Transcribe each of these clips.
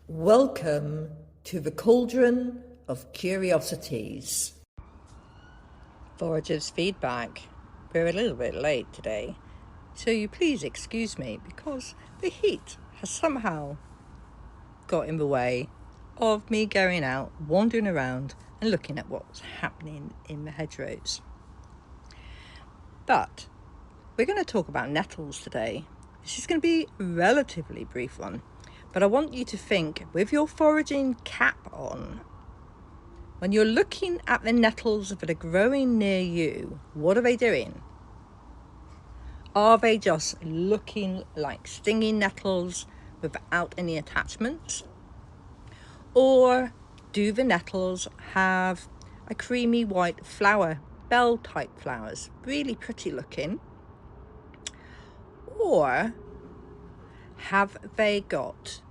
Welcome to the Cauldron of Curiosities. Foragers Feedback. We're a little bit late today, so you please excuse me because the heat has somehow got in the way of me going out, wandering around and looking at what's happening in the hedgerows. But we're going to talk about nettles today. This is going to be a relatively brief one. But I want you to think, with your foraging cap on, when you're looking at the nettles that are growing near you, what are they doing? Are they just looking like stinging nettles without any attachments? Or do the nettles have a creamy white flower, bell-type flowers, really pretty looking? Or have they got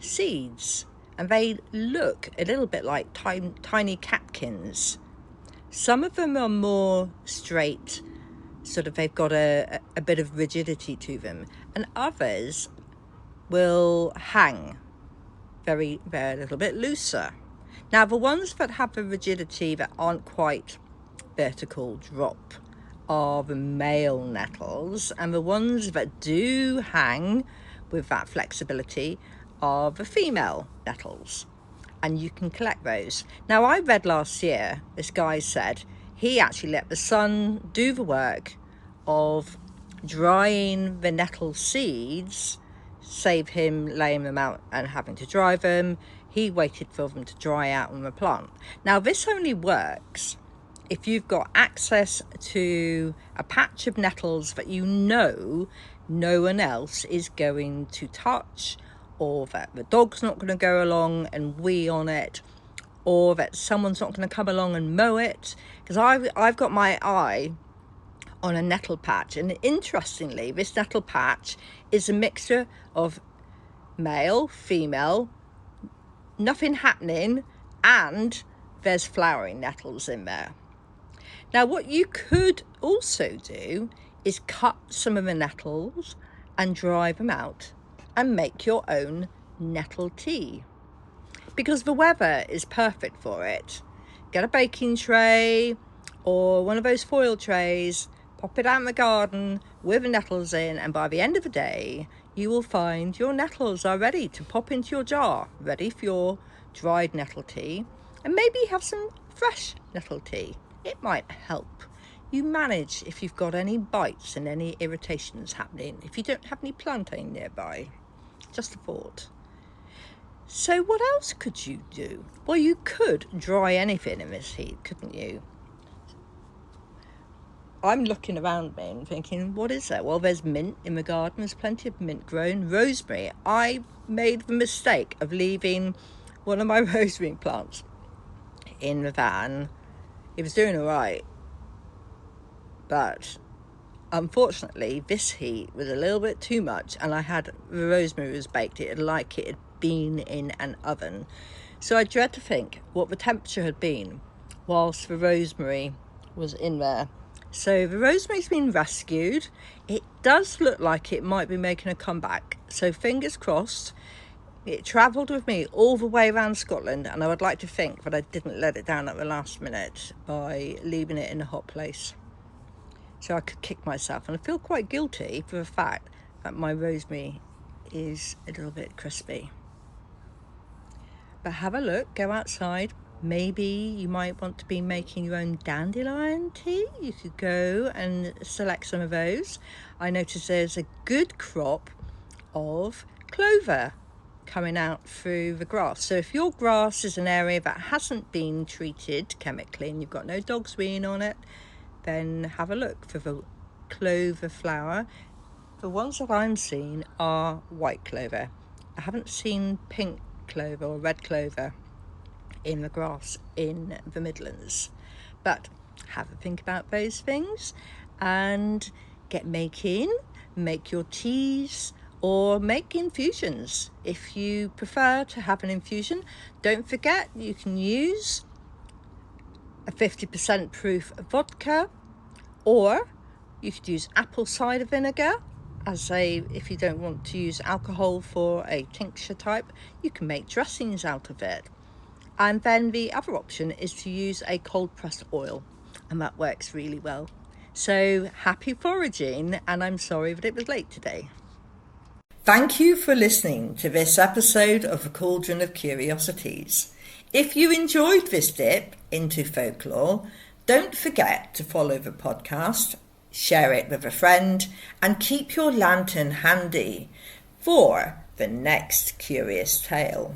seeds and they look a little bit like tiny catkins? Some of them are more straight, sort of they've got a bit of rigidity to them, and others will hang very a little bit looser. Now the ones that have the rigidity that aren't quite vertical drop are the male nettles, and the ones that do hang with that flexibility are the female nettles, and you can collect those. Now I read last year, this guy said he actually let the sun do the work of drying the nettle seeds, save him laying them out and having to dry them. He waited for them to dry out on the plant. Now this only works if you've got access to a patch of nettles that you know no one else is going to touch, or that the dog's not going to go along and wee on it, or that someone's not going to come along and mow it. Because I've got my eye on a nettle patch, and interestingly this nettle patch is a mixture of male, female, nothing happening, and there's flowering nettles in there. Now what you could also do is cut some of the nettles and dry them out and make your own nettle tea, because the weather is perfect for it. Get a baking tray or one of those foil trays, pop it out in the garden with the nettles in, and by the end of the day you will find your nettles are ready to pop into your jar, ready for your dried nettle tea. And maybe have some fresh nettle tea. It might help you manage if you've got any bites and any irritations happening, if you don't have any plantain nearby. Just a thought. So what else could you do? Well, you could dry anything in this heat, couldn't you? I'm looking around me and thinking, what is there? Well, there's mint in the garden. There's plenty of mint grown. Rosemary. I made the mistake of leaving one of my rosemary plants in the van. It was doing all right, but unfortunately this heat was a little bit too much, and the rosemary was baked. It had been in an oven. So I dread to think what the temperature had been whilst the rosemary was in there. So the rosemary's been rescued. It does look like it might be making a comeback, so fingers crossed. It travelled with me all the way around Scotland, and I would like to think that I didn't let it down at the last minute by leaving it in a hot place. So I could kick myself, and I feel quite guilty for the fact that my rosemary is a little bit crispy. But have a look, go outside. Maybe you might want to be making your own dandelion tea. You could go and select some of those. I noticed there's a good crop of clover coming out through the grass. So if your grass is an area that hasn't been treated chemically and you've got no dogs weeing on it, then have a look for the clover flower. The ones that I'm seeing are white clover. I haven't seen pink clover or red clover in the grass in the Midlands. But have a think about those things and make your teas, or make infusions if you prefer to have an infusion. Don't forget, you can use a 50% proof vodka, or you could use apple cider vinegar if you don't want to use alcohol for a tincture type, you can make dressings out of it. And then the other option is to use a cold pressed oil, and that works really well. So happy foraging, and I'm sorry that it was late today. Thank you for listening to this episode of the Cauldron of Curiosities. If you enjoyed this dip into folklore, don't forget to follow the podcast, share it with a friend, and keep your lantern handy for the next curious tale.